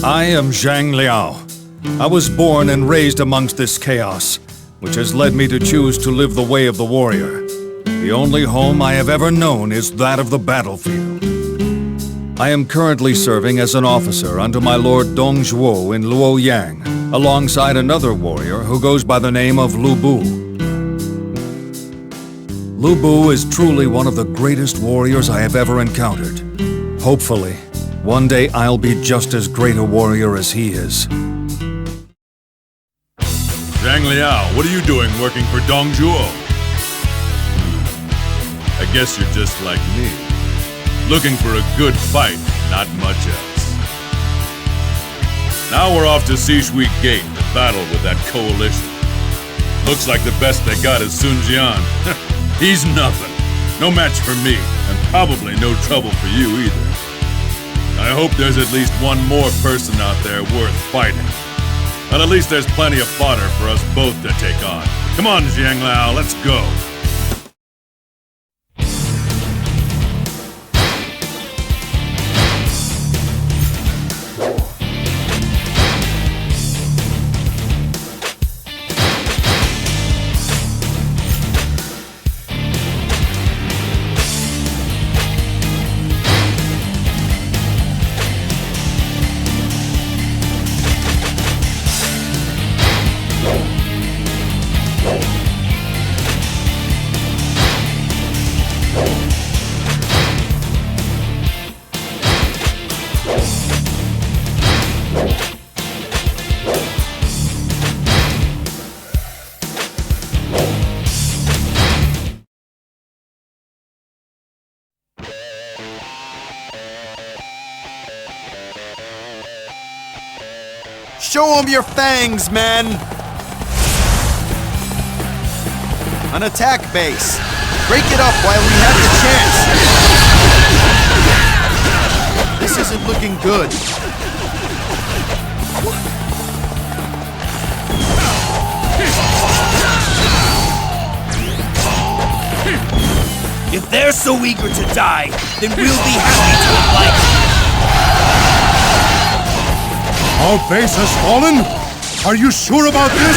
I am Zhang Liao. I was born and raised amongst this chaos, which has led me to choose to live the way of the warrior. The only home I have ever known is that of the battlefield. I am currently serving as an officer under my lord Dongzhuo in Luoyang, alongside another warrior who goes by the name of Lu Bu. Lu Bu is truly one of the greatest warriors I have ever encountered. Hopefully, one day I'll be just as great a warrior as he is. Zhang Liao, what are you doing working for Dongzhuo? I guess you're just like me. Looking for a good fight, not much else. Now we're off to Sishui Gate to battle with that coalition. Looks like the best they got is Sun Jian. He's nothing. No match for me, and probably no trouble for you either. I hope there's at least one more person out there worth fighting. But at least there's plenty of fodder for us both to take on. Come on, Zhang Liao, let's go. Show them your fangs, men! An attack base. Break it up while we have the chance. This isn't looking good. If they're so eager to die, then we'll be happy to oblige them. Our base has fallen? Are you sure about this?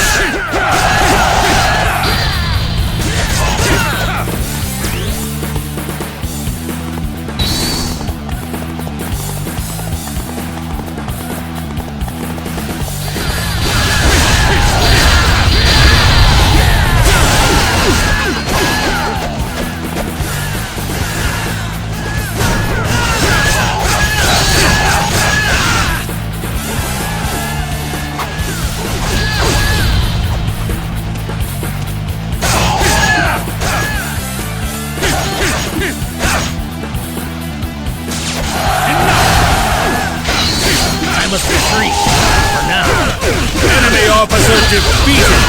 Defeated!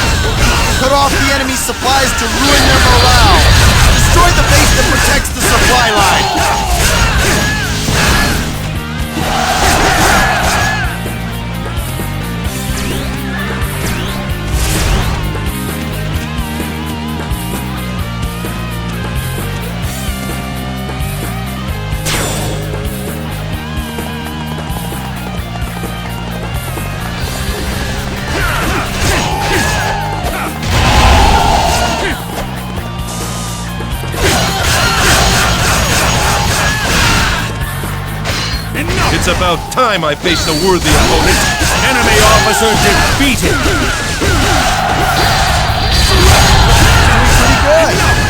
Cut off the enemy's supplies to ruin their morale! Destroy the base that protects the supply line! It's about time I faced a worthy opponent. Enemy officer defeated! Pretty good!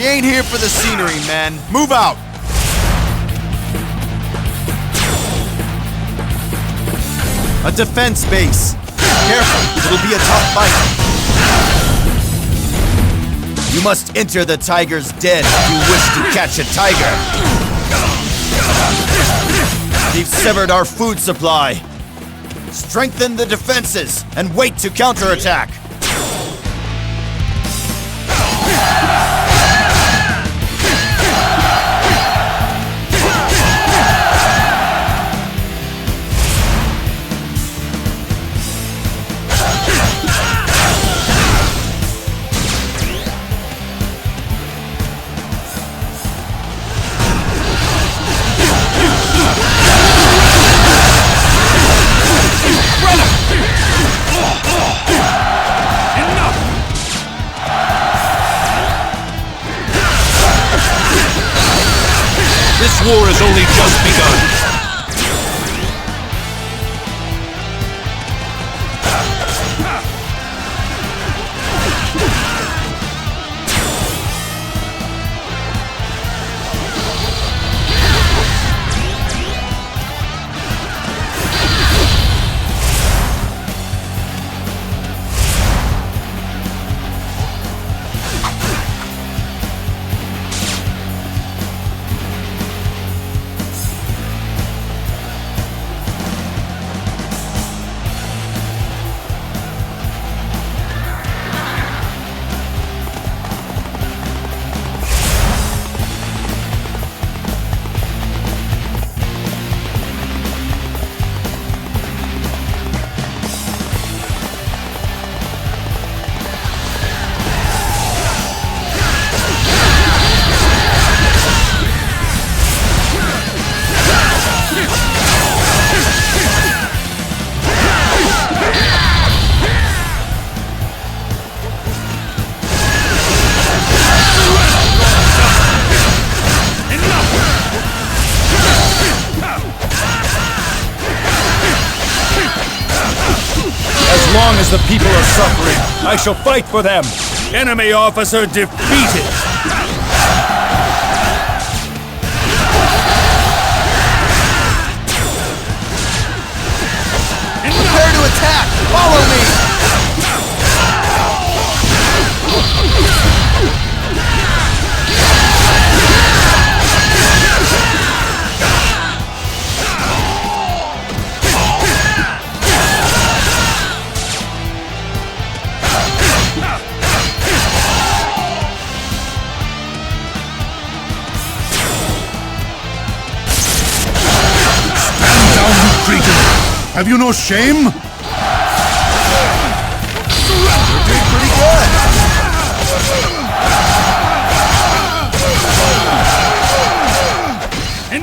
Ain't here for the scenery, man. Move out! A defense base. Careful, it'll be a tough fight. You must enter the tiger's den if you wish to catch a tiger. They've severed our food supply. Strengthen the defenses and wait to counterattack. This war has only just begun. As long as the people are suffering, I shall fight for them. Enemy officer defeated! Prepare to attack! Follow me! Have you no shame? You're doing pretty good!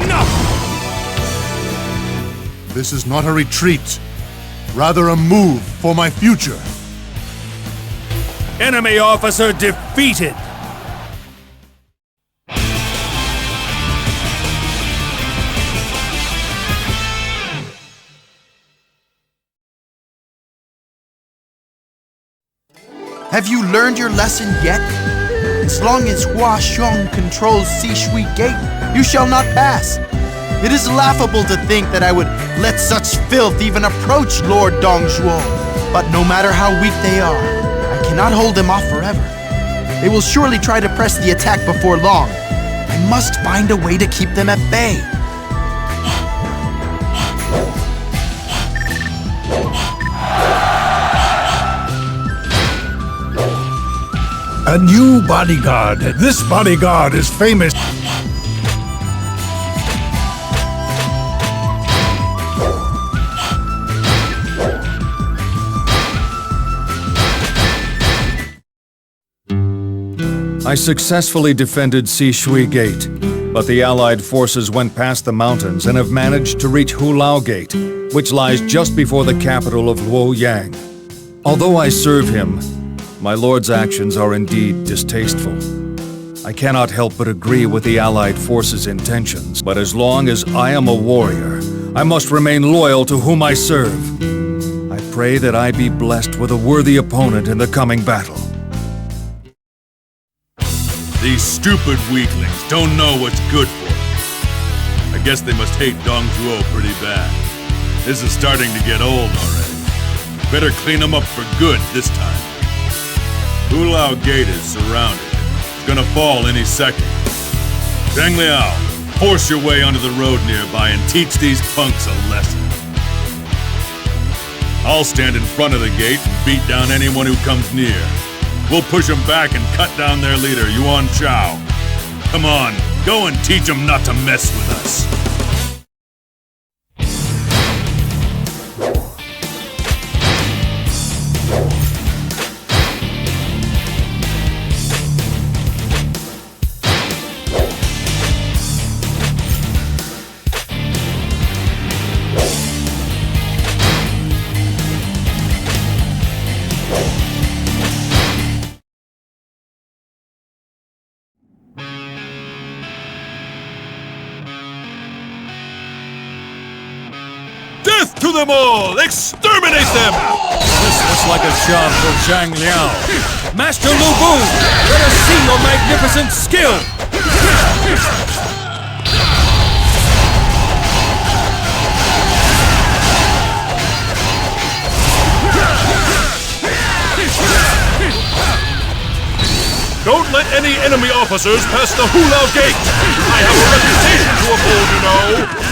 Enough! This is not a retreat, rather a move for my future. Enemy officer defeated! Have you learned your lesson yet? As long as Hua Xiong controls Sishui Gate, you shall not pass. It is laughable to think that I would let such filth even approach Lord Dongzhuo. But no matter how weak they are, I cannot hold them off forever. They will surely try to press the attack before long. I must find a way to keep them at bay. A new bodyguard. This bodyguard is famous. I successfully defended Sishui Gate, but the Allied forces went past the mountains and have managed to reach Hulao Gate, which lies just before the capital of Luoyang. Although I serve him, my lord's actions are indeed distasteful. I cannot help but agree with the Allied forces' intentions, but as long as I am a warrior, I must remain loyal to whom I serve. I pray that I be blessed with a worthy opponent in the coming battle. These stupid weaklings don't know what's good for them. I guess they must hate Dongzhuo pretty bad. This is starting to get old already. Better clean them up for good this time. Hulao Gate is surrounded, and Gonna fall any second. Zhang Liao, force your way onto the road nearby and teach these punks a lesson. I'll stand in front of the gate and beat down anyone who comes near. We'll push them back and cut down their leader, Yuan Chao. Come on, go and teach them not to mess with us. Death to them all! Exterminate them! This looks like a job for Zhang Liao. Master Lu Bu, let us see your magnificent skill! Don't let any enemy officers pass the Hulao Gate! I have a reputation to uphold, you know!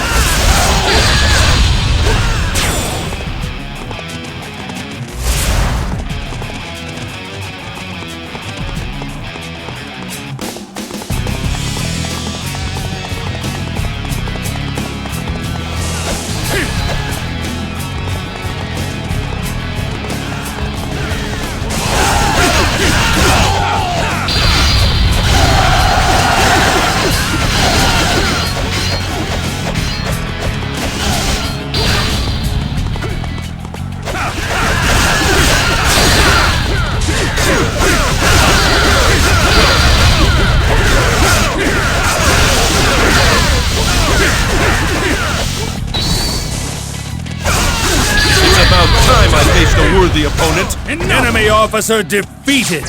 Time I faced a worthy opponent. Enemy officer defeated!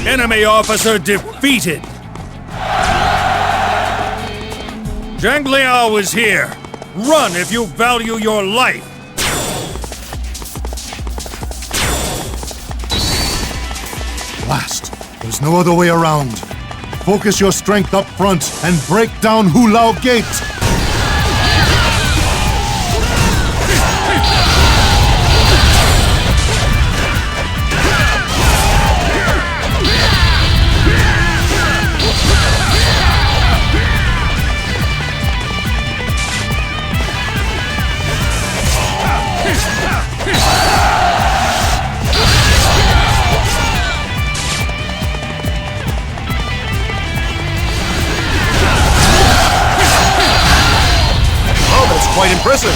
Enemy officer defeated! Zhang Liao is here! Run if you value your life! Last. There's no other way around. Focus your strength up front and break down Hulao Gate! Quite impressive.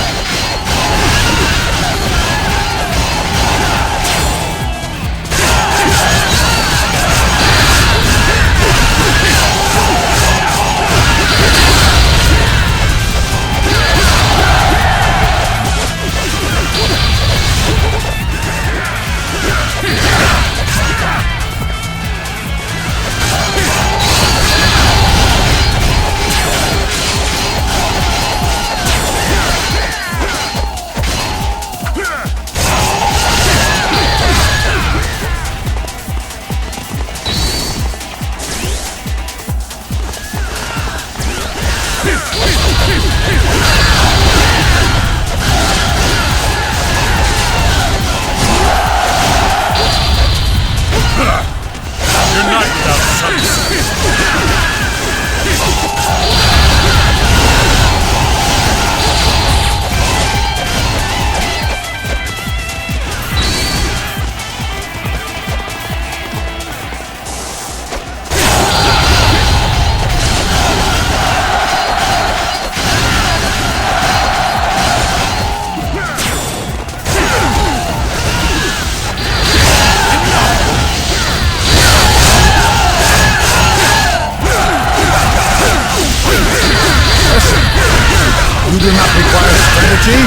do not require strategy.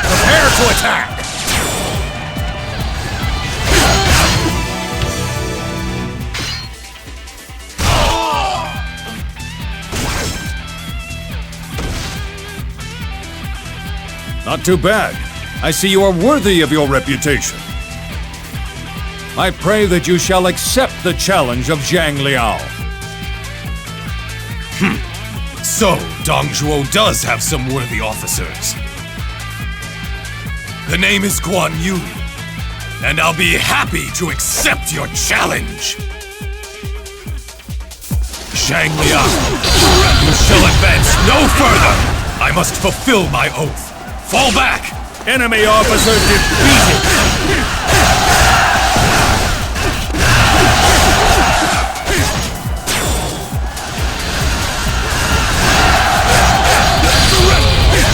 Prepare to attack! Not too bad. I see you are worthy of your reputation. I pray that you shall accept the challenge of Zhang Liao. So, Dongzhuo does have some worthy officers. The name is Guan Yu, and I'll be happy to accept your challenge. Zhang Liao, you shall advance no further! I must fulfill my oath. Fall back! Enemy officer defeated!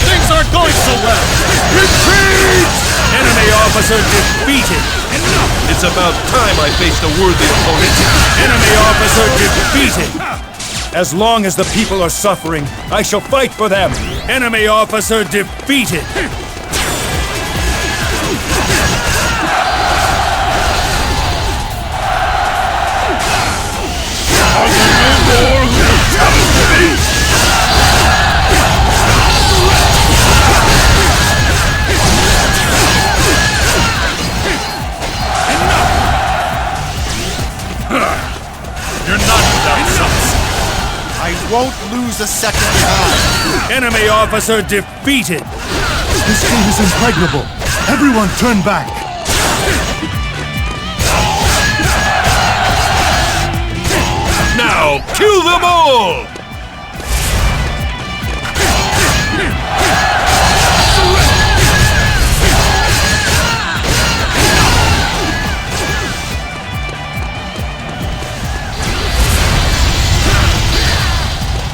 Things aren't going so well! Retreat! Enemy officer defeated! It's about time I faced a worthy opponent. Enemy officer defeated! As long as the people are suffering, I shall fight for them! Enemy officer defeated! Are there no more who will challenge me? You're not without sauce! I won't lose a second time. Enemy officer defeated! This gate is impregnable. Everyone turn back. Now, kill them all!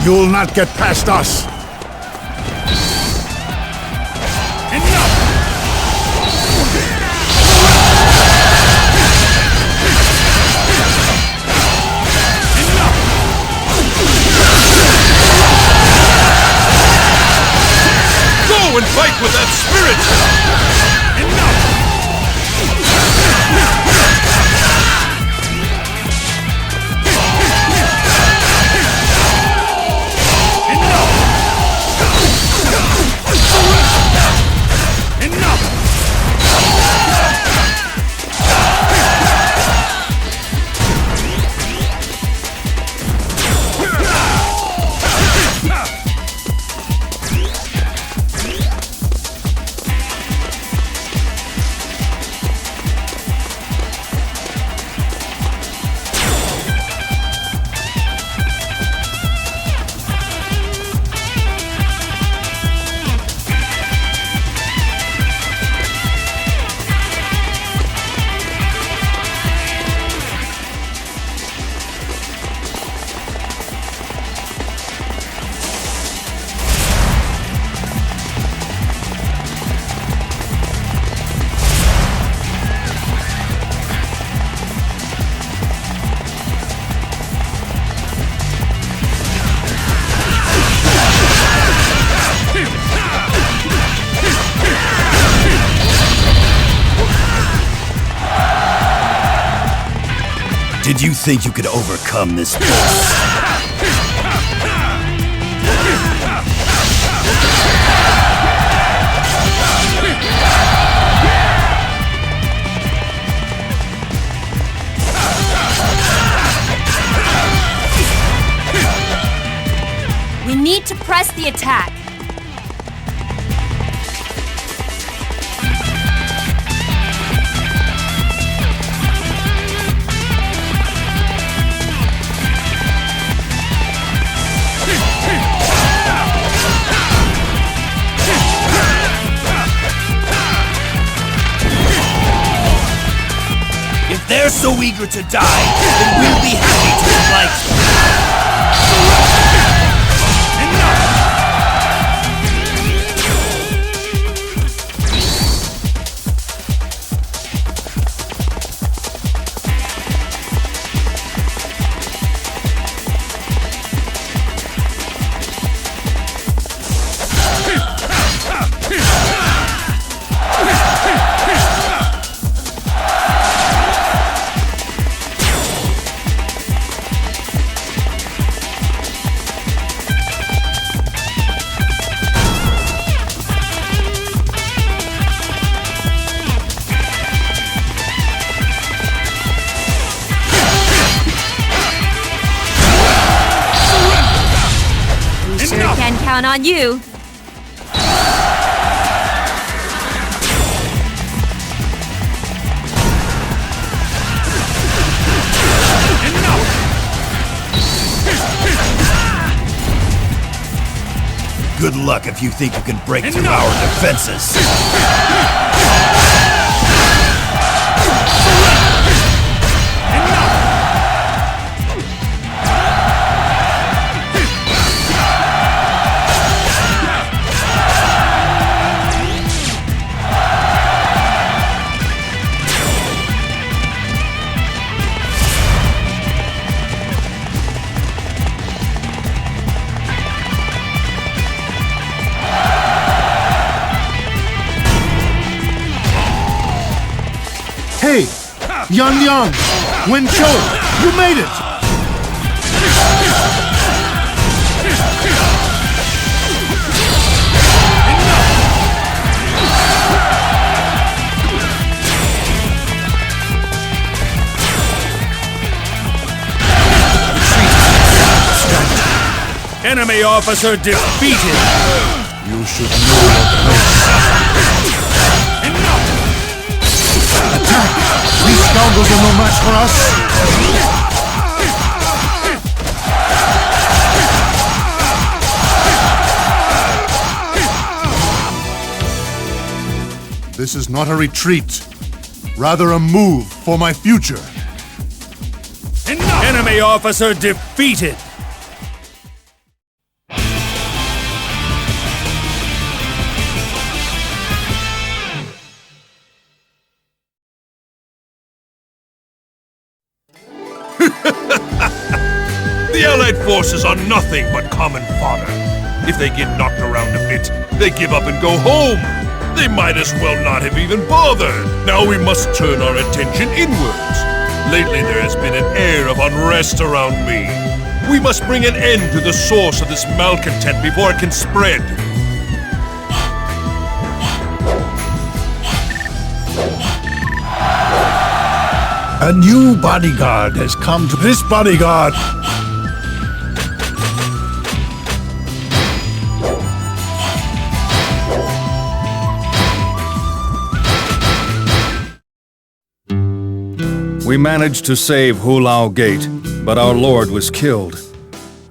You'll not get past us. Go and fight with that spirit! Enough! Did you think you could overcome this beast? We need to press the attack. If their so eager to die, then we'll be happy to oblige you. Can count on you. Good luck if you think you can break through our defenses. Hey! Yan Yang! Wen Chou! You made it! Enemy officer defeated! You should know your place. Attack! These scoundrels are no match for us! This is not a retreat, rather a move for my future. Enemy officer defeated! The Allied forces are nothing but common fodder. If they get knocked around a bit, they give up and go home. They might as well not have even bothered. Now we must turn our attention inwards. Lately there has been an air of unrest around me. We must bring an end to the source of this malcontent before it can spread. A new bodyguard has come to this bodyguard. We managed to save Hulao Gate, but our lord was killed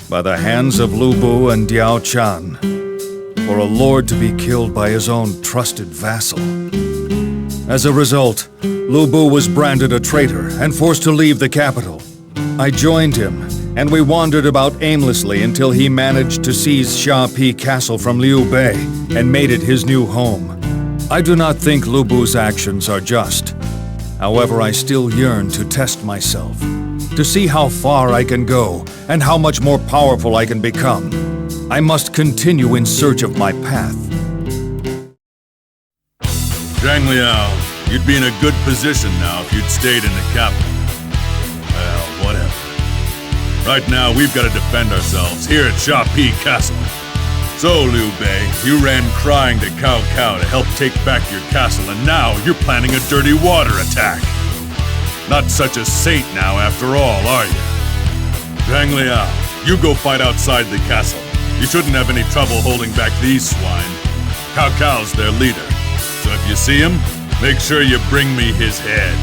by the hands of Lu Bu and Diao Chan. For a lord to be killed by his own trusted vassal. As a result, Lu Bu was branded a traitor and forced to leave the capital. I joined him, and we wandered about aimlessly until he managed to seize Sha Pi Castle from Liu Bei and made it his new home. I do not think Lu Bu's actions are just. However, I still yearn to test myself, to see how far I can go and how much more powerful I can become. I must continue in search of my path. Zhang Liao, you'd be in a good position now if you'd stayed in the capital. Well, whatever. Right now, we've got to defend ourselves here at Sha Pi Castle. So, Liu Bei, you ran crying to Cao Cao to help take back your castle, and now you're planning a dirty water attack. Not such a saint now, after all, are you? Zhang Liao, you go fight outside the castle. You shouldn't have any trouble holding back these swine. Cao Cao's their leader. So if you see him, make sure you bring me his head.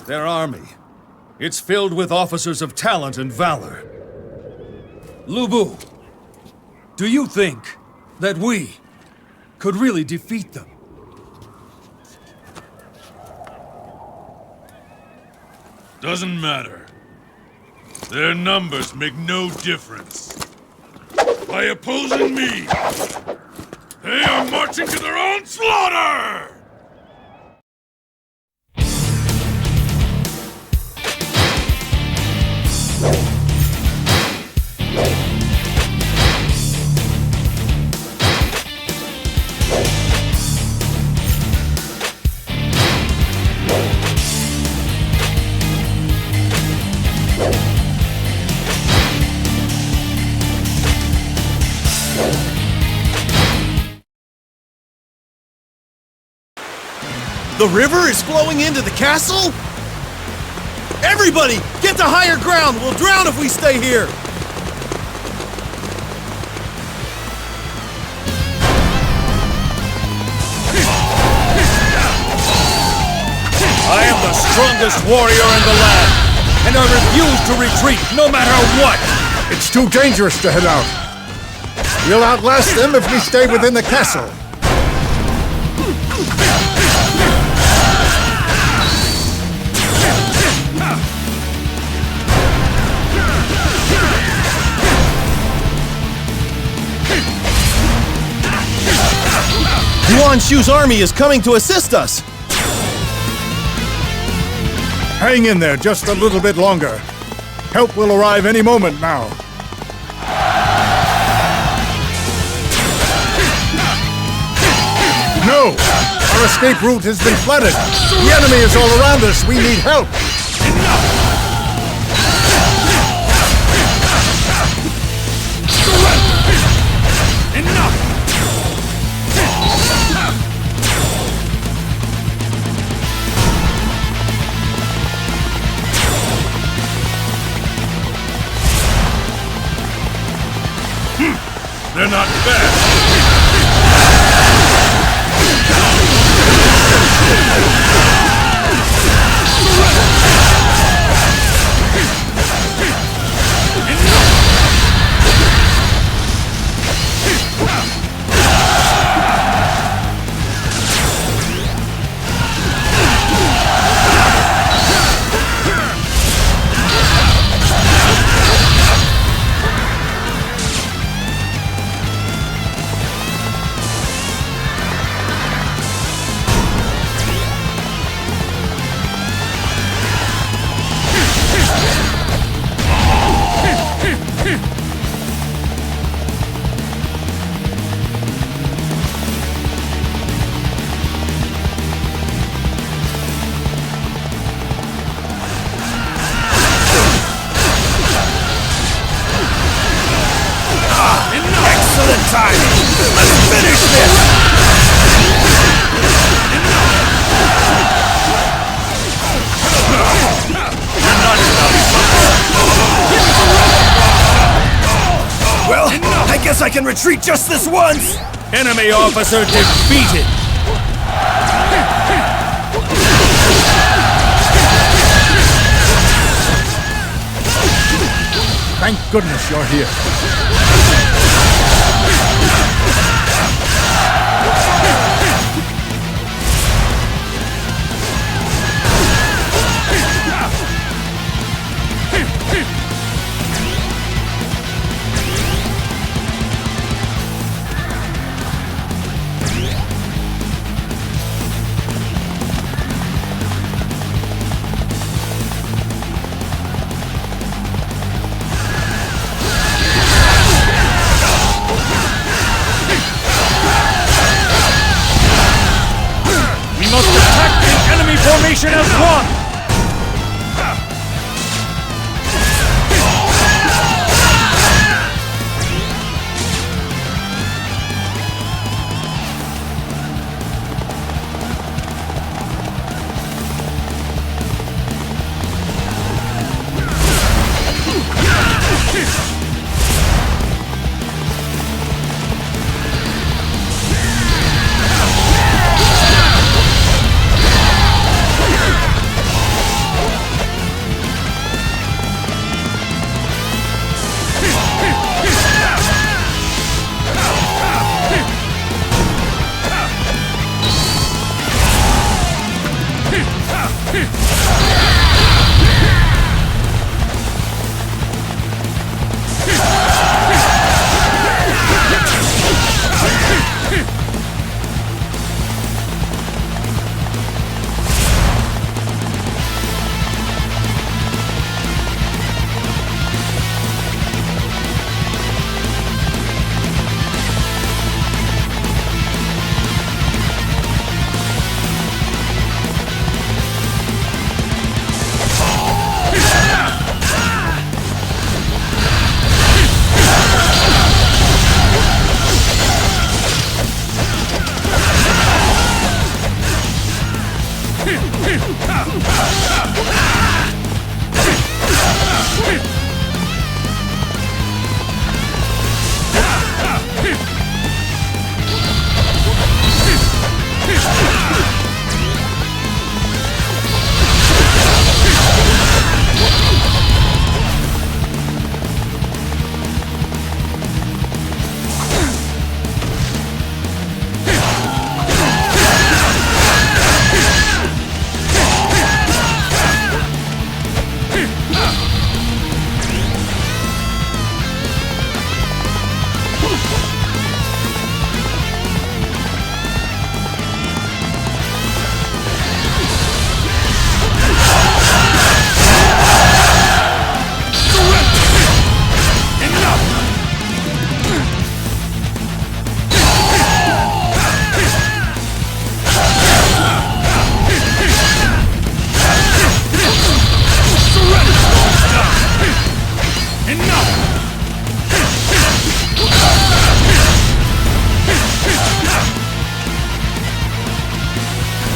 Their army. It's filled with officers of talent and valor. Lubu, do you think that we could really defeat them? Doesn't matter. Their numbers make no difference. By opposing me, they are marching to their own slaughter! The river is flowing into the castle? Everybody, get to higher ground! We'll drown if we stay here! I am the strongest warrior in the land, and I refuse to retreat no matter what! It's too dangerous to head out. We'll outlast them if we stay within the castle. Yuan Shu's army is coming to assist us! Hang in there just a little bit longer. Help will arrive any moment now. No! Our escape route has been flooded. The enemy is all around us. We need help. They're not bad. Well, I guess I can retreat just this once! Enemy officer defeated! Thank goodness you're here. Formation as one!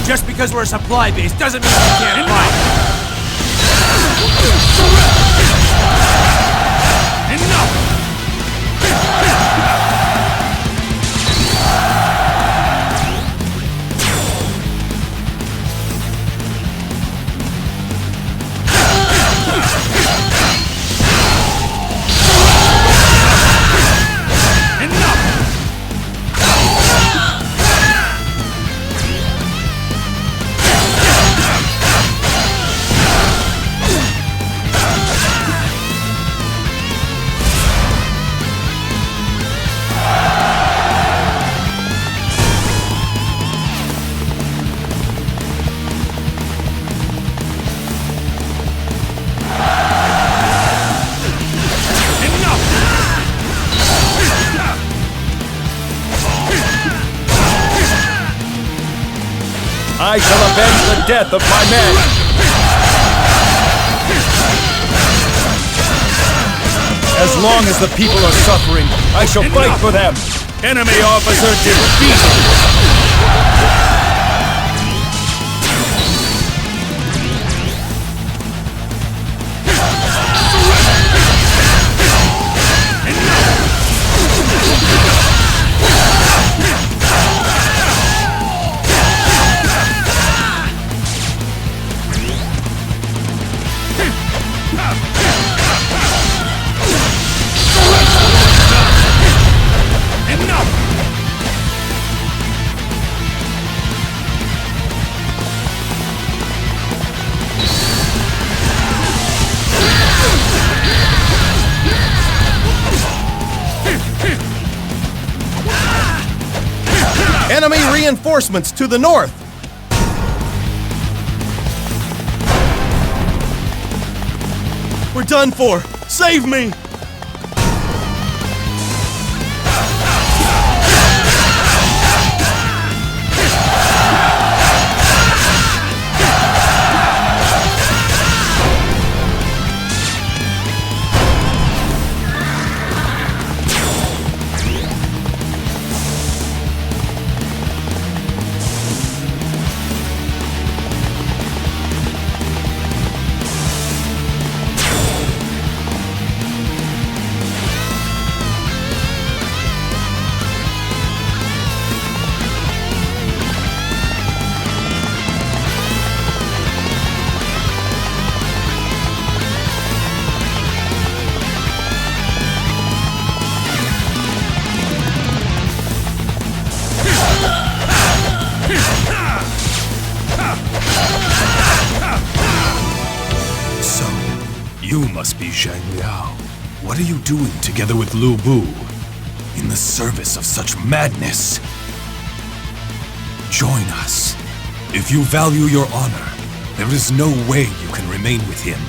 Just because we're a supply base doesn't mean we can't fight. Enough! I shall avenge the death of my men! As long as the people are suffering, I shall fight for them! Enemy officer defeated! Enemy reinforcements to the north! We're done for! Save me! You must be Zhang Liao. What are you doing together with Lu Bu? In the service of such madness? Join us. If you value your honor, there is no way you can remain with him.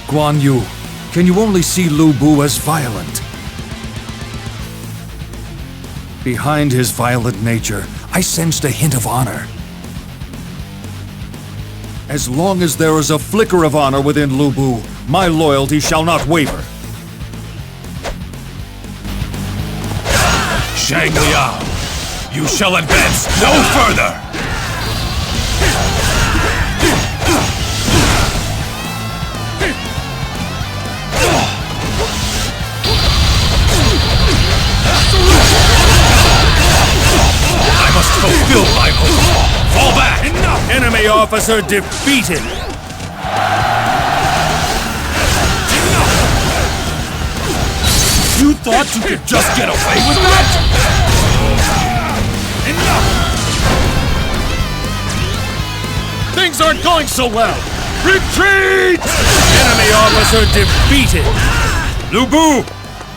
Guan Yu, can you only see Lu Bu as violent? Behind his violent nature, I sensed a hint of honor. As long as there is a flicker of honor within Lu Bu, my loyalty shall not waver. Zhang Liao, you shall advance no further! I must fulfill my oath! Fall back! Enough! Enemy officer defeated! You thought you could just get away with that? Enough! Things aren't going so well! Retreat! Enemy officer defeated! Lu Bu,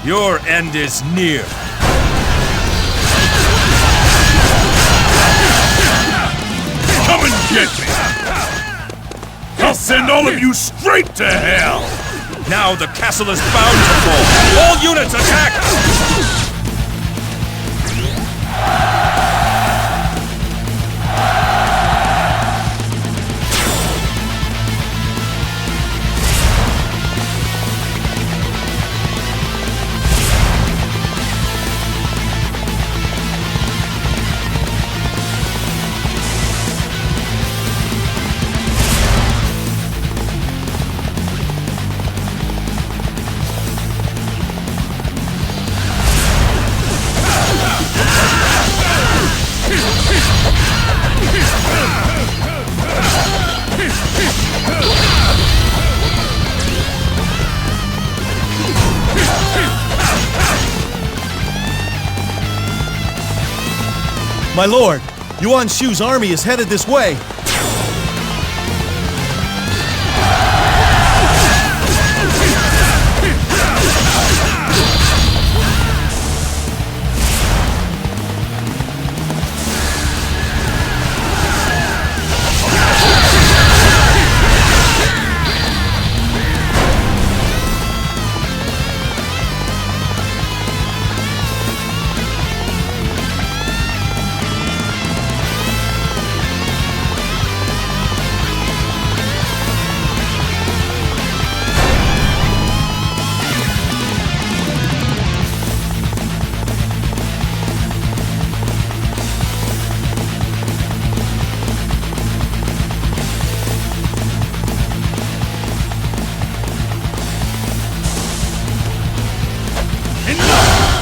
your end is near. Come and get me! I'll send all of you straight to hell! Now the castle is bound to fall! All units attack! My lord, Yuan Shu's army is headed this way.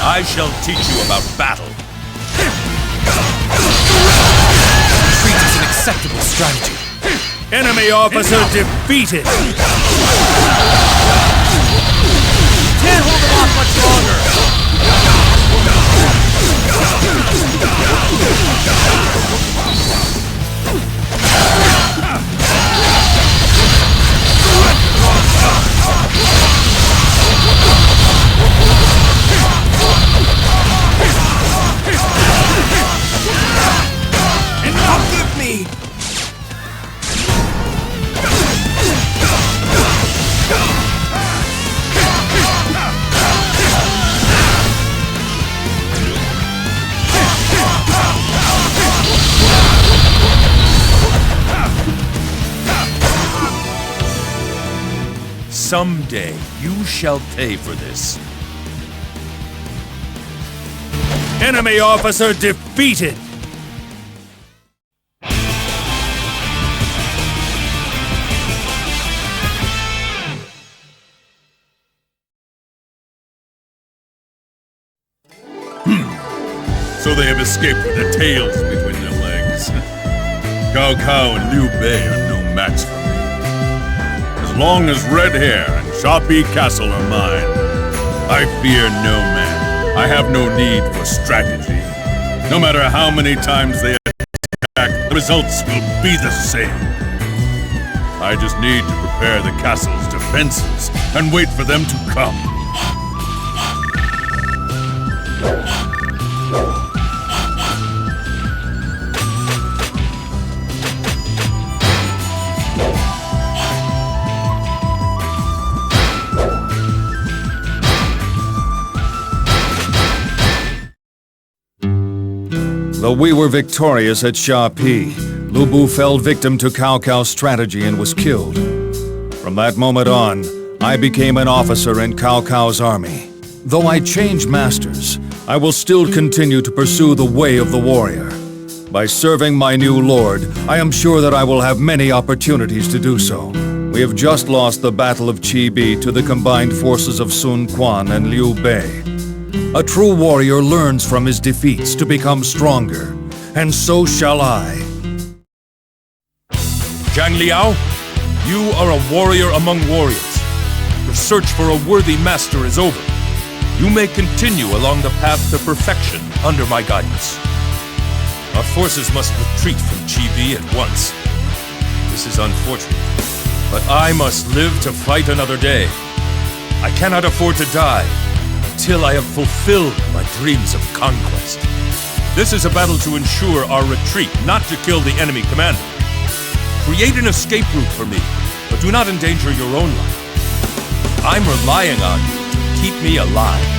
I shall teach you about battle. Retreat is an acceptable strategy. Enemy officer defeated! Can't hold them off much longer! Forgive me! Someday you shall pay for this. Enemy officer defeated! So they have escaped with their tails between their legs. Cao Cao and Liu Bei are no match for me. As long as Red Hair and Shapi Castle are mine, I fear no man. I have no need for strategy. No matter how many times they attack, the results will be the same. I just need to prepare the castle's defenses and wait for them to come. Though we were victorious at Shapi, Lu Bu fell victim to Cao Cao's strategy and was killed. From that moment on, I became an officer in Cao Cao's army. Though I changed masters, I will still continue to pursue the way of the warrior. By serving my new lord, I am sure that I will have many opportunities to do so. We have just lost the Battle of Chibi to the combined forces of Sun Quan and Liu Bei. A true warrior learns from his defeats to become stronger, and so shall I. Zhang Liao, you are a warrior among warriors. Your search for a worthy master is over. You may continue along the path to perfection under my guidance. Our forces must retreat from Chibi at once. This is unfortunate, but I must live to fight another day. I cannot afford to die until I have fulfilled my dreams of conquest. This is a battle to ensure our retreat, not to kill the enemy commander. Create an escape route for me, but do not endanger your own life. I'm relying on you to keep me alive.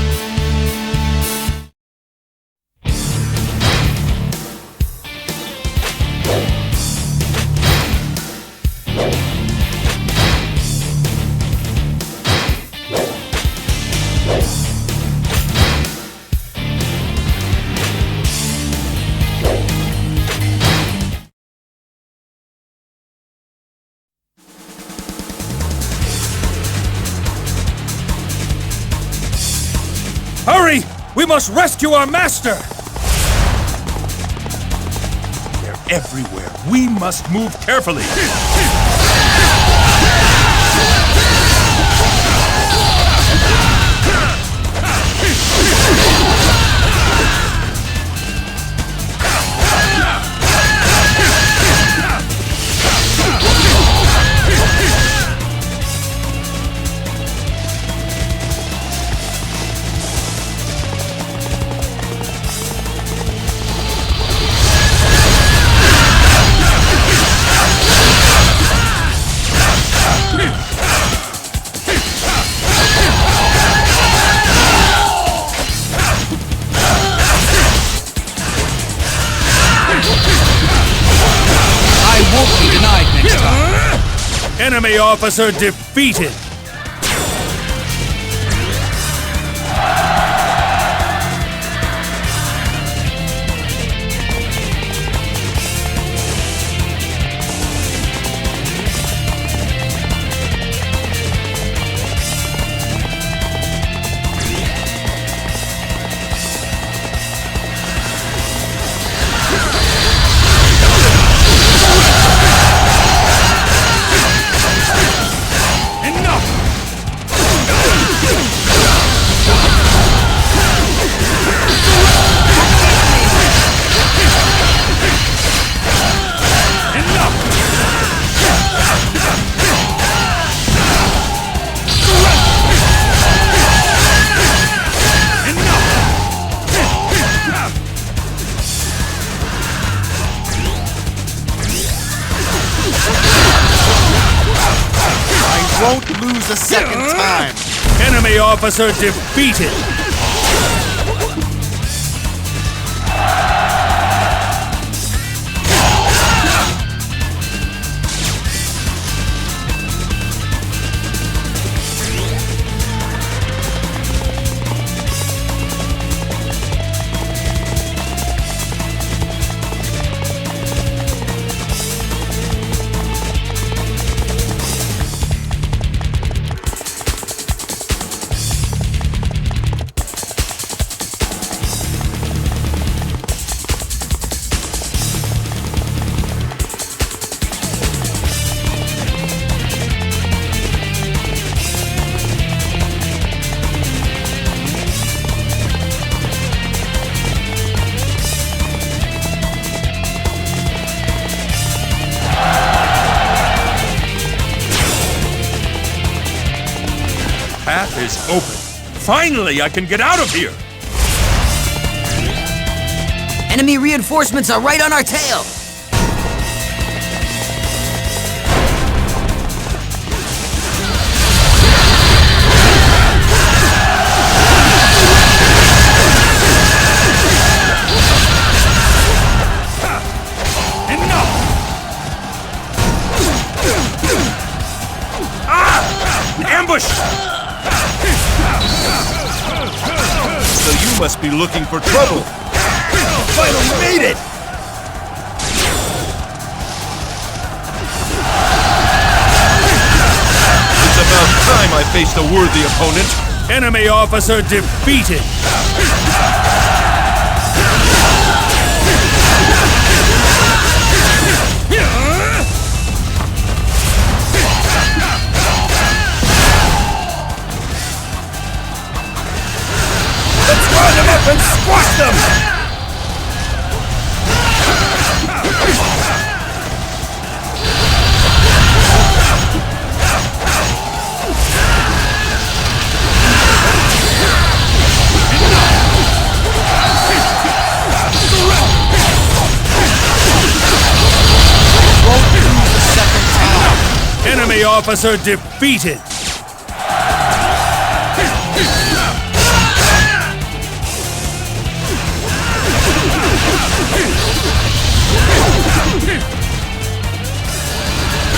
Hurry! We must rescue our master! They're everywhere. We must move carefully. Enemy officer defeated! Won't lose a second time. Enemy officer defeated! Path is open. Finally, I can get out of here! Enemy reinforcements are right on our tail! Ambush! So you must be looking for trouble. Finally made it! It's about time I faced a worthy opponent. Enemy officer defeated! Let's round them up and squash them! Won't lose a second time. Enemy officer defeated!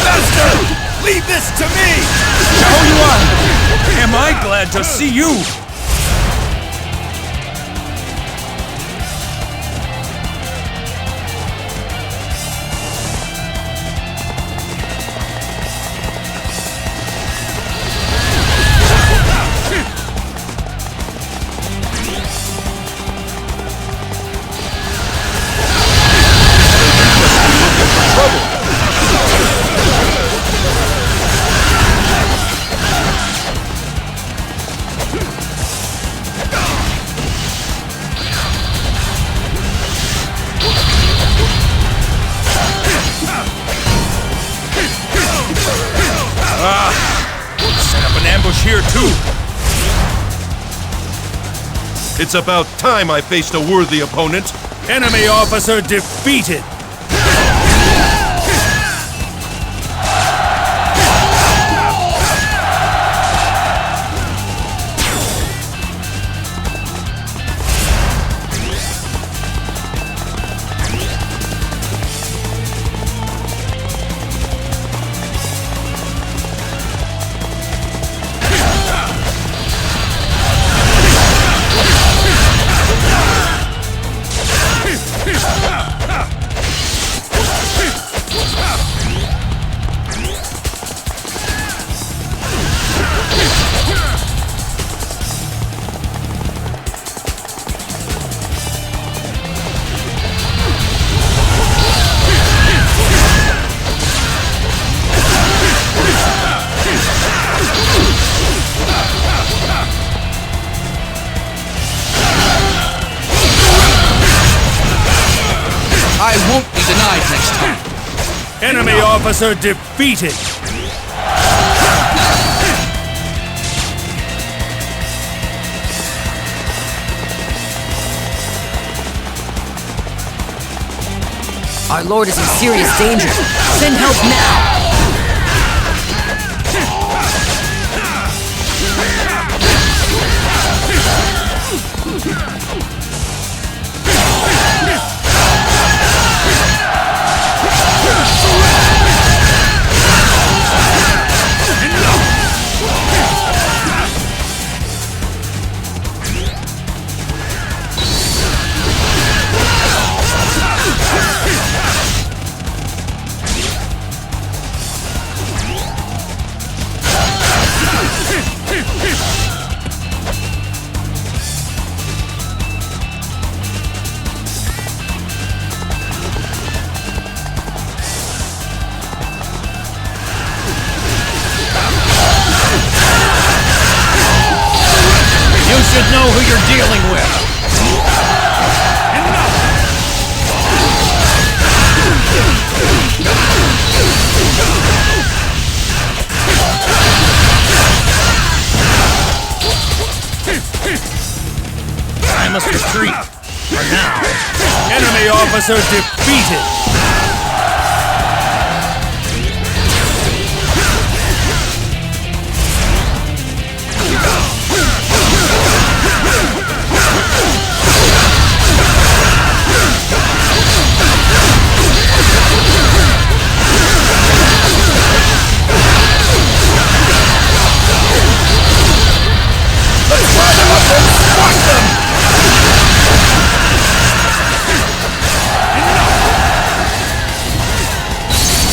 Master! Leave this to me! Zhang Liao! Am I glad to see you! Set up an ambush here, too! It's about time I faced a worthy opponent. Enemy officer defeated! Enemy officer defeated! Our lord is in serious danger. Send help now! You should know who you're dealing with! I must retreat, for now. Enemy officer defeated!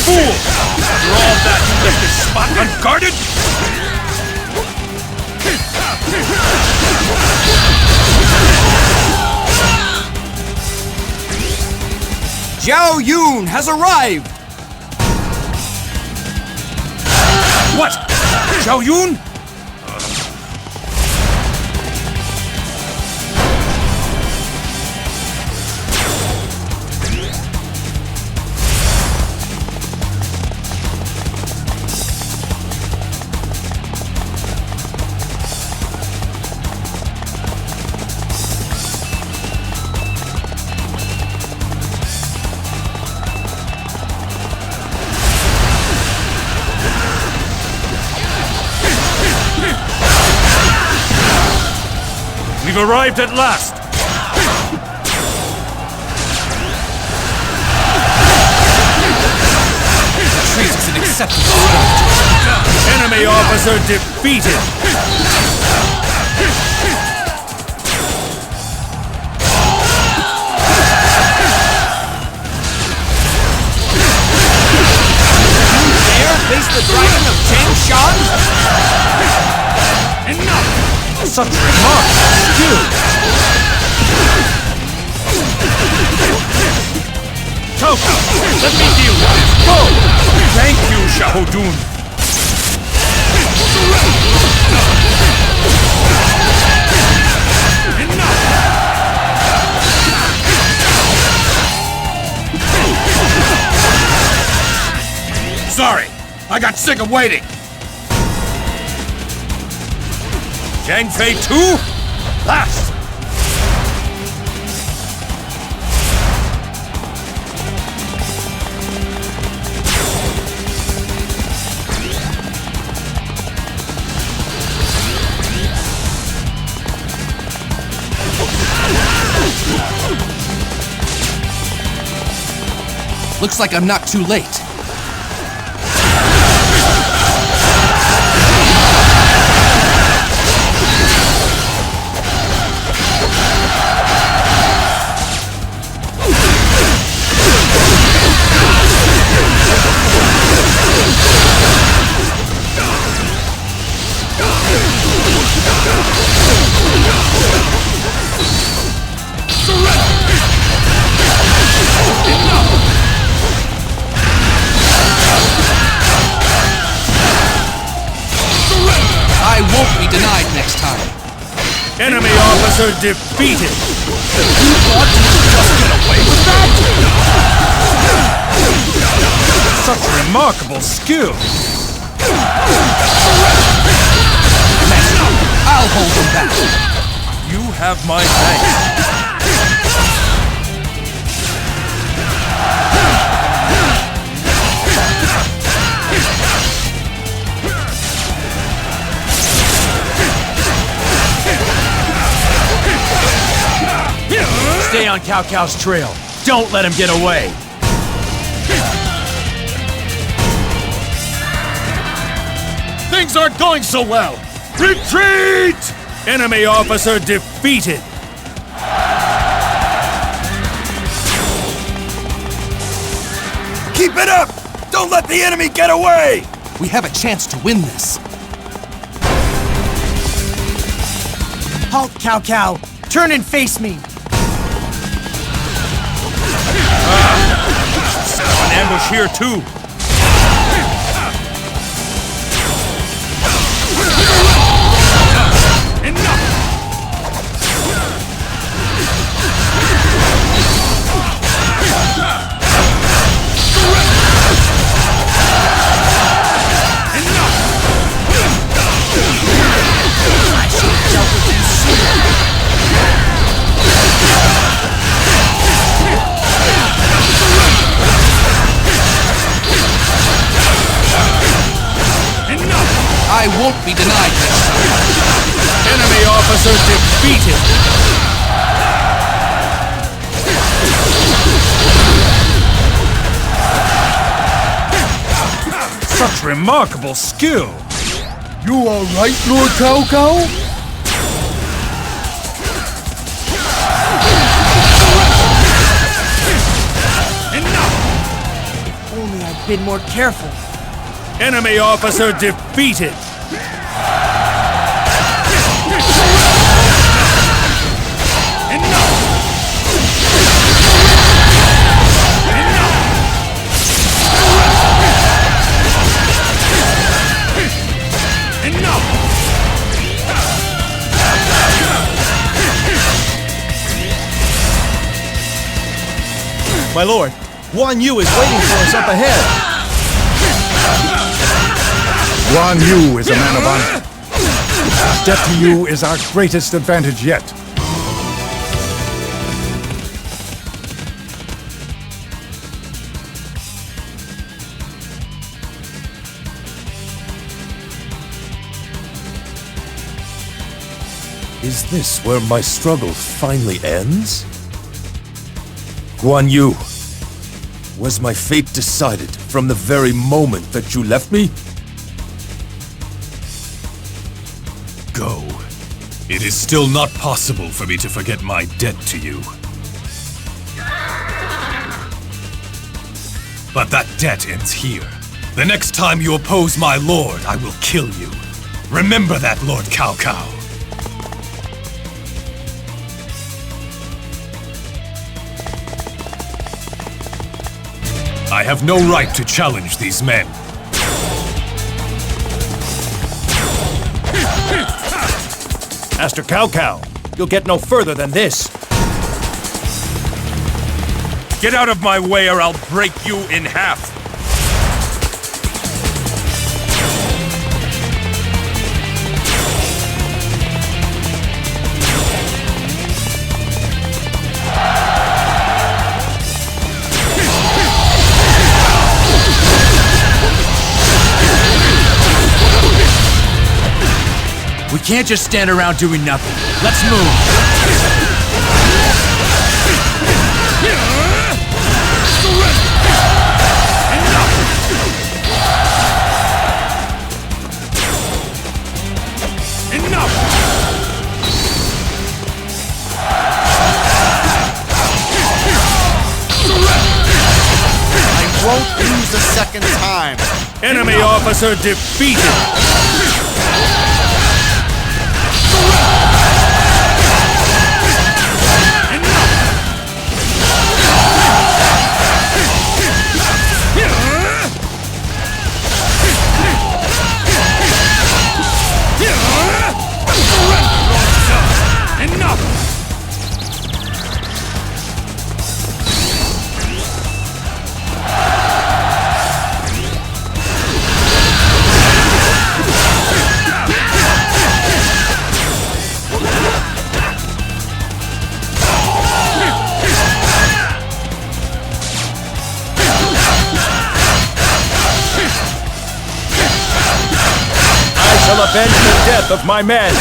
Fool! After all that, you left this spot unguarded? Zhao Yun has arrived! What? Zhao Yun? We've arrived at last! Retreat is an acceptable strategy. Enemy officer defeated! You dare face the dragon of Changshan? Enough! Such remarks are skewed. Toka, let me deal with this. Go! Thank you, Shahodun. Sorry, I got sick of waiting. Zhang Fei 2? Last! Looks like I'm not too late. I won't be denied next time. Enemy officer defeated! You thought you could just get away with that? Such remarkable skill! I'll hold them back. You have my thanks. Stay on Cao Cao's trail. Don't let him get away. Things aren't going so well! Retreat! Enemy officer defeated! Keep it up! Don't let the enemy get away! We have a chance to win this. Halt, Cao Cao! Turn and face me! Set up an ambush here, too. I won't be denied this time. Enemy officer defeated! Such remarkable skill! You all right, Lord Cao Cao? If only I'd been more careful. Enemy officer defeated! My lord, Guan Yu is waiting for us up ahead. Guan Yu is a man of honor. His debt to you is our greatest advantage yet. Is this where my struggle finally ends? Guan Yu, was my fate decided from the very moment that you left me? Go. It is still not possible for me to forget my debt to you. But that debt ends here. The next time you oppose my lord, I will kill you. Remember that, Lord Cao Cao. I have no right to challenge these men. Master Cao Cao, you'll get no further than this. Get out of my way or I'll break you in half! We can't just stand around doing nothing. Let's move. Enough! I won't lose a second time. Enemy officer defeated! shall avenge the death of my men!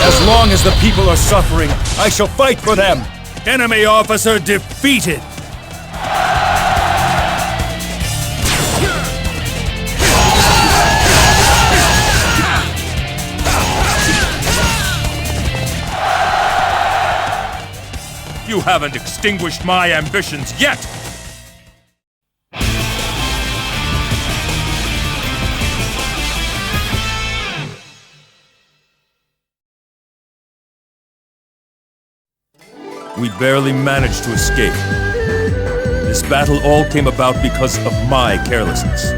As long as the people are suffering, I shall fight for them! Enemy officer defeated! You haven't extinguished my ambitions yet! We barely managed to escape. This battle all came about because of my carelessness.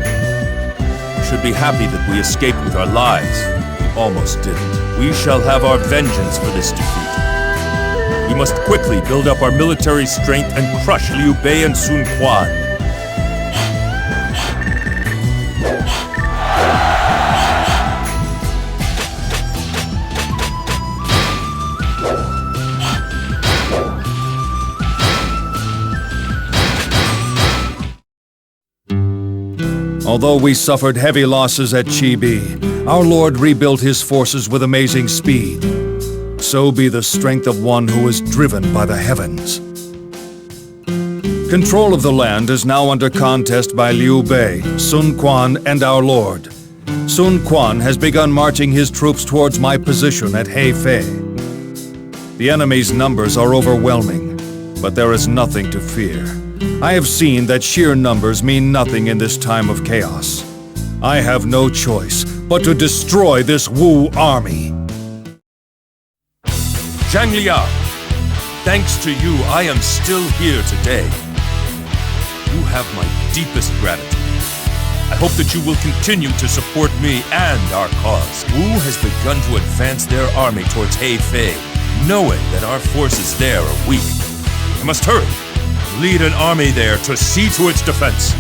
We should be happy that we escaped with our lives. We almost didn't. We shall have our vengeance for this defeat. We must quickly build up our military strength and crush Liu Bei and Sun Quan. Although we suffered heavy losses at Chibi, our Lord rebuilt his forces with amazing speed. So be the strength of one who is driven by the heavens. Control of the land is now under contest by Liu Bei, Sun Quan, and our Lord. Sun Quan has begun marching his troops towards my position at Hefei. The enemy's numbers are overwhelming, but there is nothing to fear. I have seen that sheer numbers mean nothing in this time of chaos. I have no choice but to destroy this Wu army. Zhang Liao, thanks to you, I am still here today. You have my deepest gratitude. I hope that you will continue to support me and our cause. Wu has begun to advance their army towards Hefei, knowing that our forces there are weak. I must hurry. Lead an army there to see to its defense.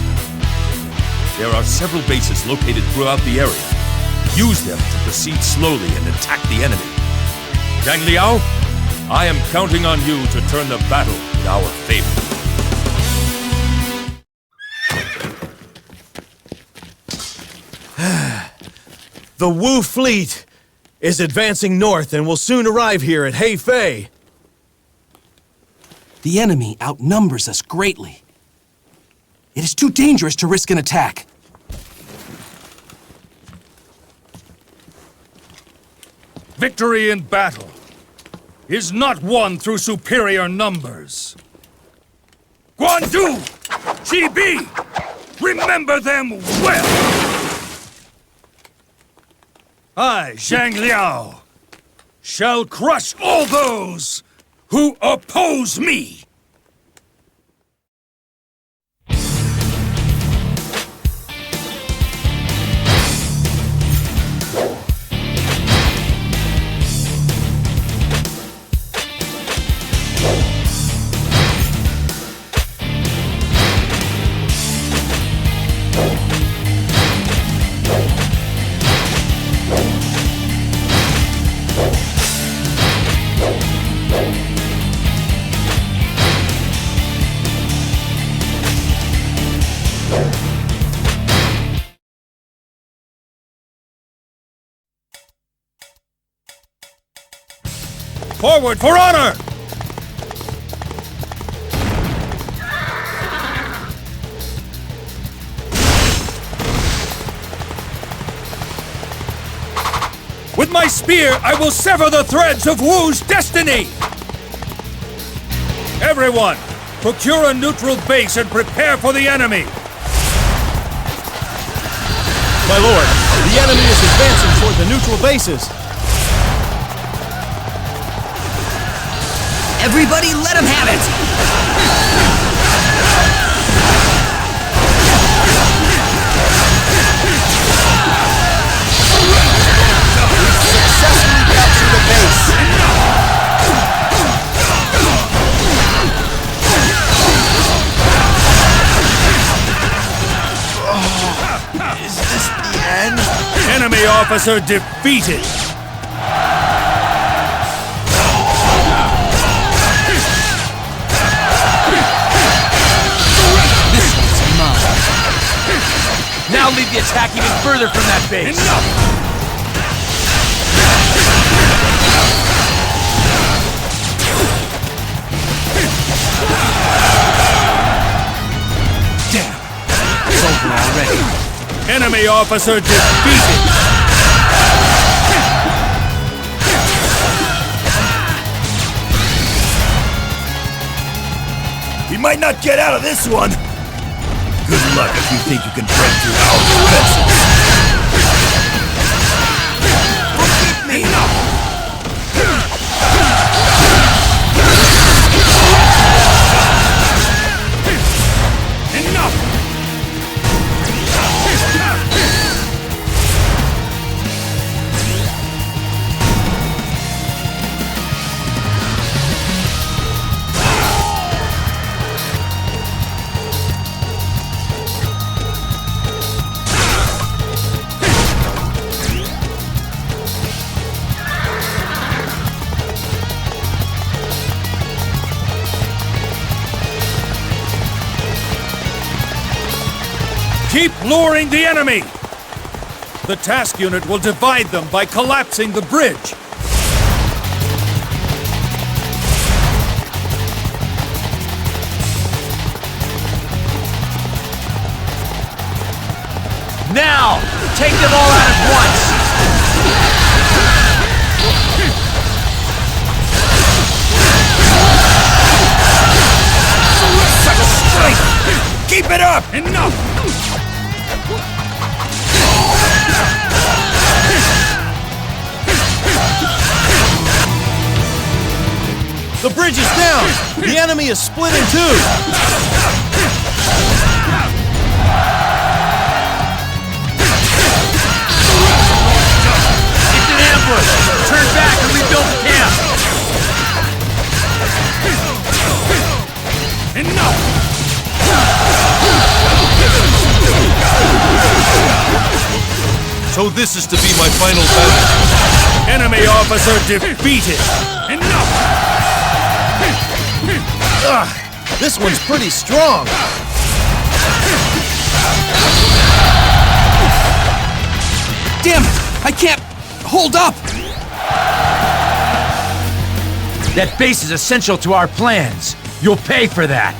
There are several bases located throughout the area. Use them to proceed slowly and attack the enemy. Zhang Liao, I am counting on you to turn the battle in our favor. The Wu fleet is advancing north and will soon arrive here at Hefei. The enemy outnumbers us greatly. It is too dangerous to risk an attack. Victory in battle is not won through superior numbers. Guandu! Chibi! Remember them well! I, Zhang Liao, shall crush all those who oppose me! Forward for honor! With my spear, I will sever the threads of Wu's destiny! Everyone, procure a neutral base and prepare for the enemy! My lord, the enemy is advancing toward the neutral bases. Everybody, let him have it! Successfully captured the base. Is this the end? Enemy officer defeated! This one's mine. Now lead the attack even further from that base. Enough! Damn! It's over already. Enemy officer defeated! We might not get out of this one. Good luck if you think you can break through our defenses. Forgive me! Enough! Keep luring the enemy! The task unit will divide them by collapsing the bridge. Now! Take them all out at once! Such strength! Keep it up! Enough! The bridge is down! The enemy is split in two! It's an ambush! Turn back and rebuild the camp! Enough! So this is to be my final battle. Enemy officer defeated! Enough! This one's pretty strong! Damn it! I can't hold up! That base is essential to our plans. You'll pay for that.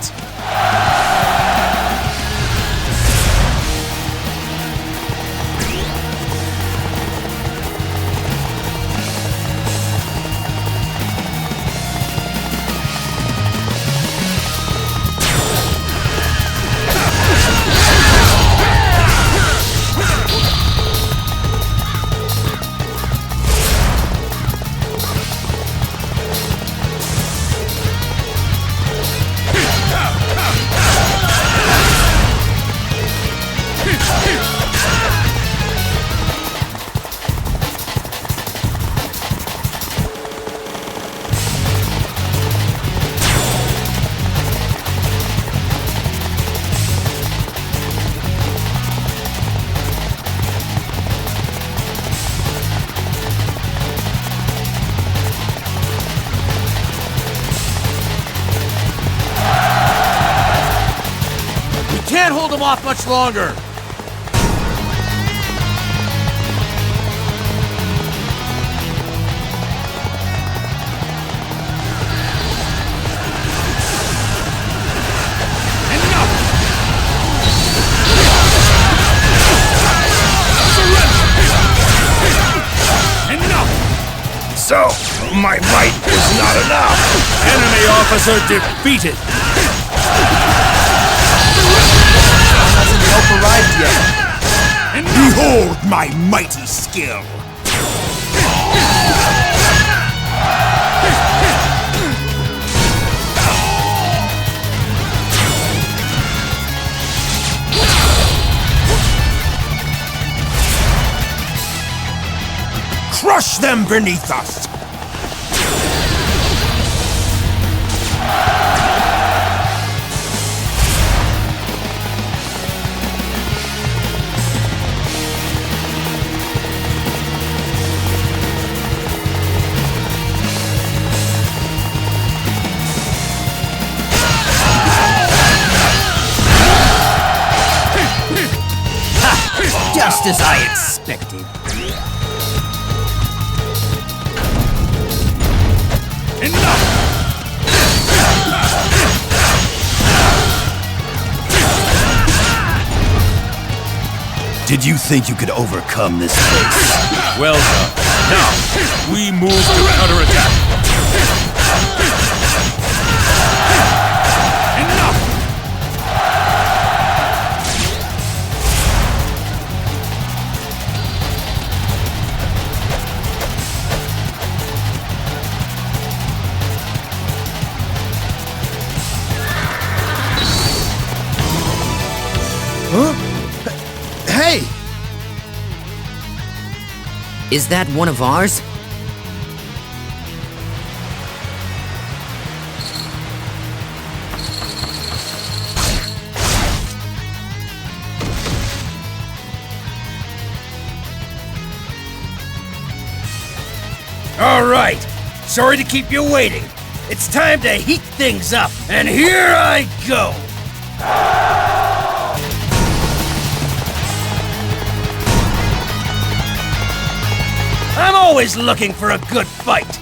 Can't hold them off much longer! So, my might is not enough! Enemy officer defeated! Hasn't help arrived yet. Behold my mighty skill! Crush them beneath us! just as I expected. Enough! Did you think you could overcome this place? Well done. Now, we move to counterattack. Enough! Huh? Hey! Is that one of ours? All right. Sorry to keep you waiting. It's time to heat things up, and here I go! I'm always looking for a good fight.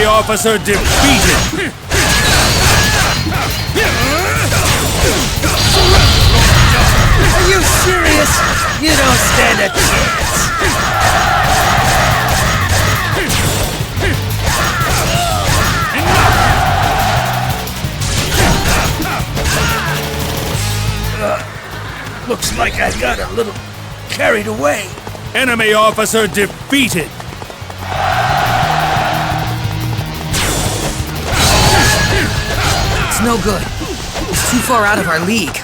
Officer defeated! Are you serious? You don't stand a chance! Looks like I got a little carried away. Enemy officer defeated! It's no good. It's too far out of our league.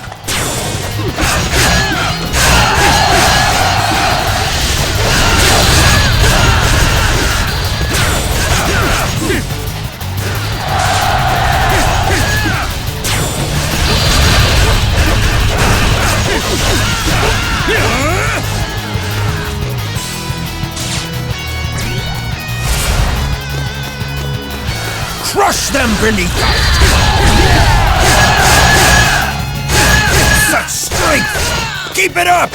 Crush them beneath us! Such strength! Keep it up!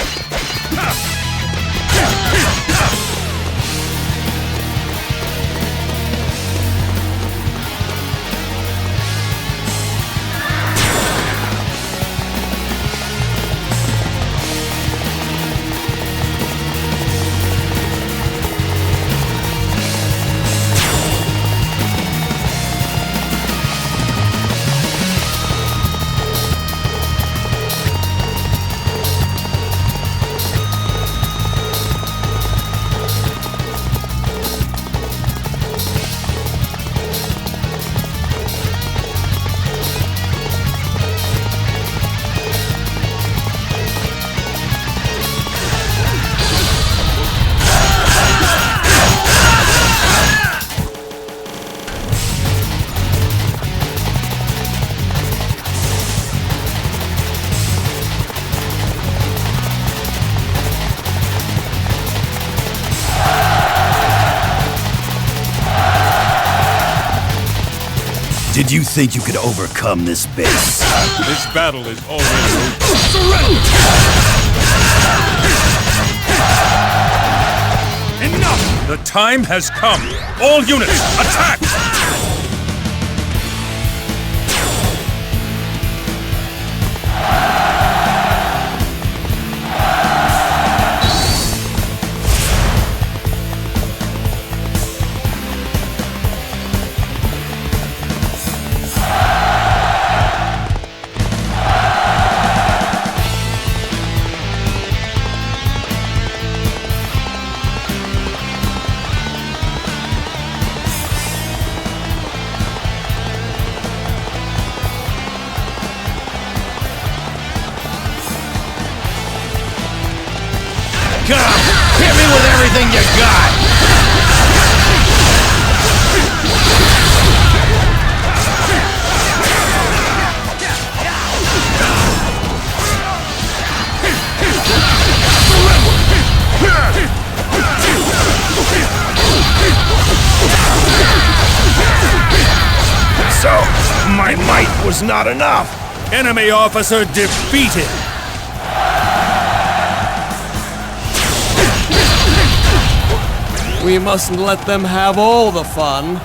Did you think you could overcome this base? This battle is already over. Surrender! Enough! The time has come. All units, attack! everything you got! So, my might was not enough. Enemy officer defeated. We mustn't let them have all the fun.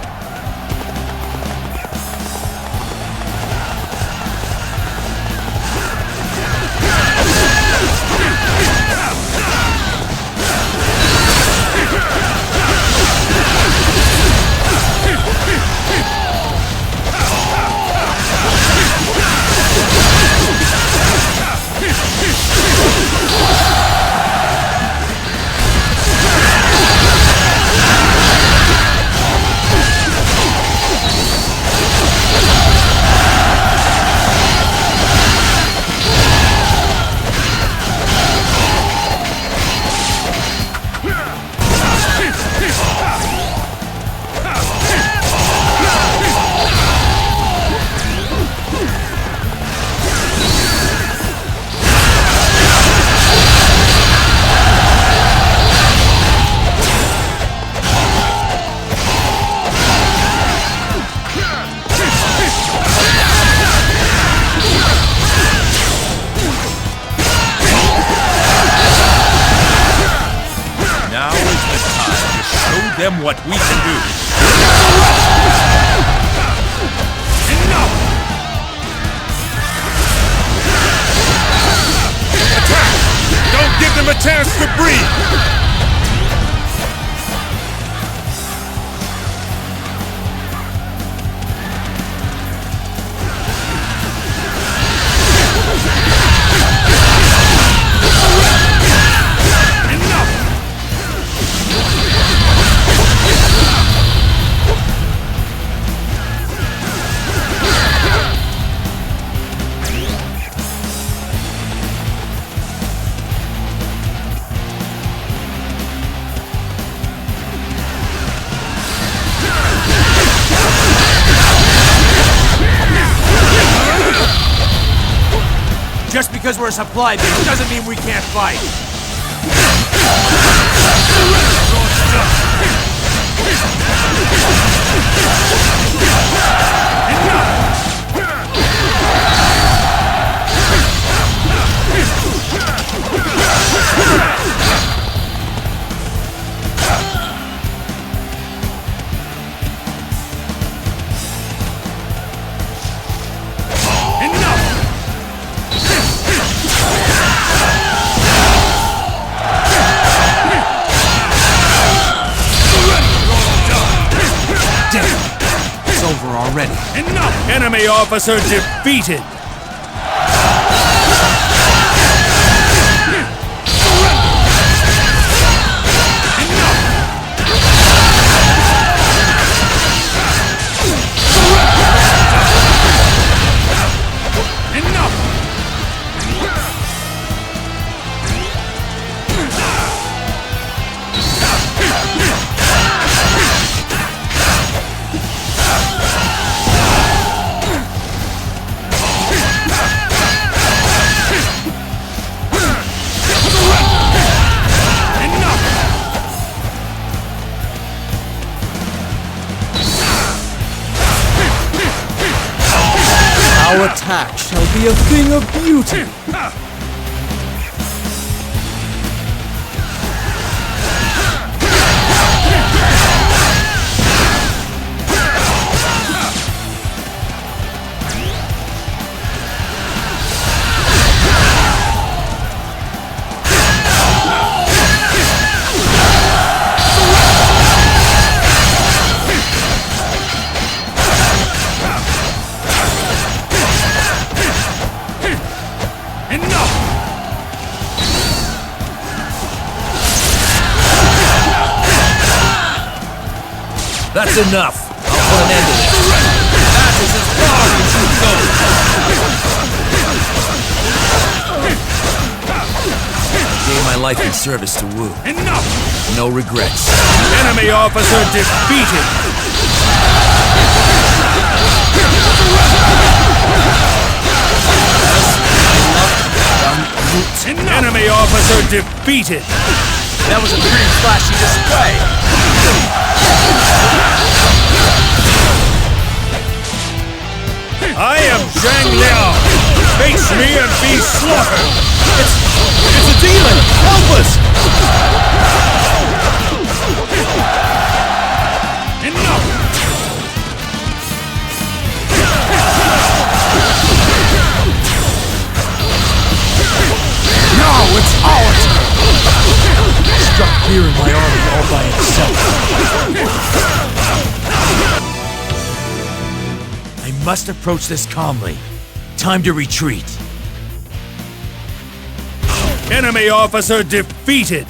Them what we can do. Enough! Attack! Don't give them a chance to breathe! Just because we're a supply base doesn't mean we can't fight! Already. Enough! Enemy officer defeated! Our attack shall be a thing of beauty. That's enough. I'll put an end to this. That is as far as you go. I gave my life life in service to Wu. Enough! No regrets. Enemy officer defeated! Enemy officer defeated! That was a pretty flashy display. I am Zhang Liao! Face me and be slaughtered! It's a demon! Help us! Enough! Now it's our turn! Struck fear in my army all by itself. I must approach this calmly. Time to retreat. Enemy officer defeated!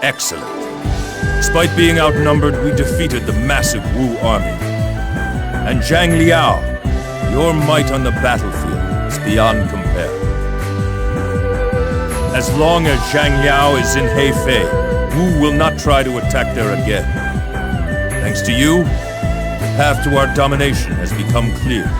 Excellent. Despite being outnumbered, we defeated the massive Wu army. And Zhang Liao, your might on the battlefield is beyond compare. As long as Zhang Liao is in Hefei, Wu will not try to attack there again. Thanks to you, the path to our domination has become clear.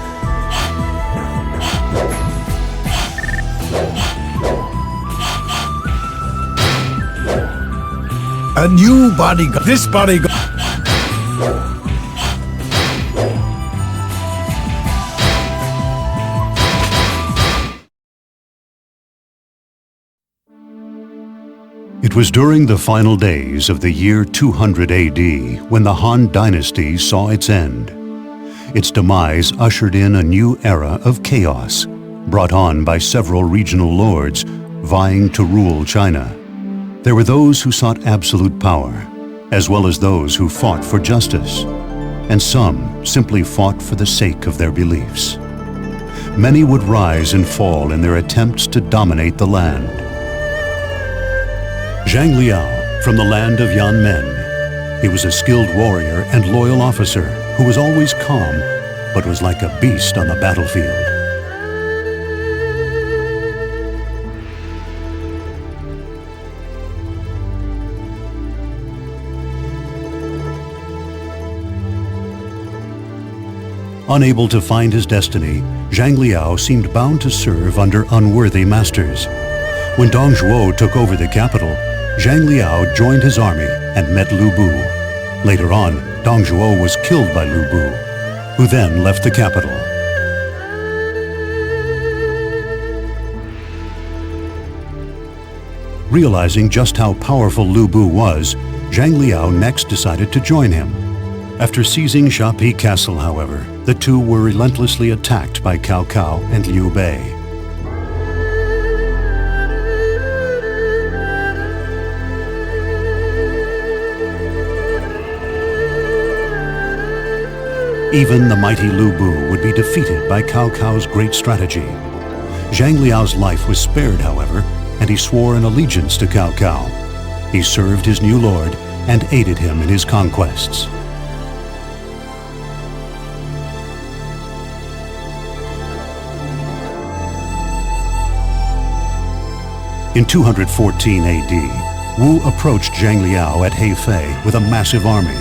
A new bodyguard. This bodyguard. It was during the final days of the year 200 AD when the Han Dynasty saw its end. Its demise ushered in a new era of chaos, brought on by several regional lords vying to rule China. There were those who sought absolute power, as well as those who fought for justice, and some simply fought for the sake of their beliefs. Many would rise and fall in their attempts to dominate the land. Zhang Liao, from the land of Yanmen. He was a skilled warrior and loyal officer who was always calm, but was like a beast on the battlefield. Unable to find his destiny, Zhang Liao seemed bound to serve under unworthy masters. When Dong Zhuo took over the capital, Zhang Liao joined his army and met Lu Bu. Later on, Dong Zhuo was killed by Lu Bu, who then left the capital. Realizing just how powerful Lu Bu was, Zhang Liao next decided to join him. After seizing Shapi Castle, however, the two were relentlessly attacked by Cao Cao and Liu Bei. Even the mighty Lu Bu would be defeated by Cao Cao's great strategy. Zhang Liao's life was spared, however, and he swore an allegiance to Cao Cao. He served his new lord and aided him in his conquests. In 214 AD, Wu approached Zhang Liao at Hefei with a massive army.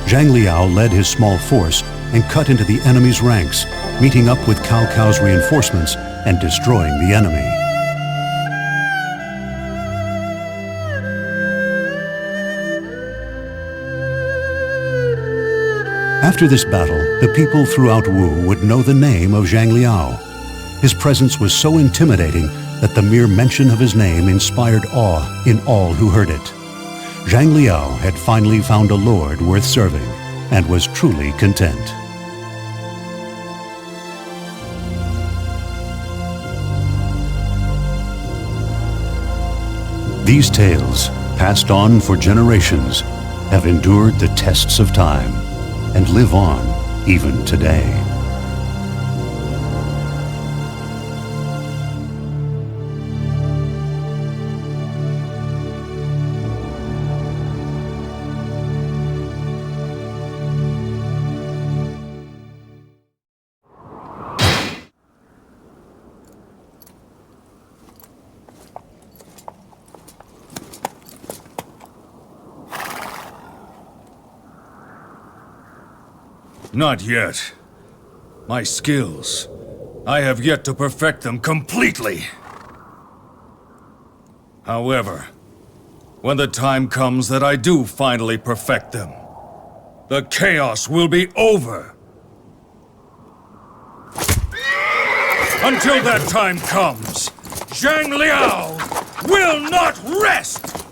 Zhang Liao led his small force and cut into the enemy's ranks, meeting up with Cao Cao's reinforcements and destroying the enemy. After this battle, the people throughout Wu would know the name of Zhang Liao. His presence was so intimidating that the mere mention of his name inspired awe in all who heard it. Zhang Liao had finally found a lord worth serving and was truly content. These tales, passed on for generations, have endured the tests of time and live on even today. Not yet. My skills, I have yet to perfect them completely. However, when the time comes that I do finally perfect them, the chaos will be over. Until that time comes, Zhang Liao will not rest!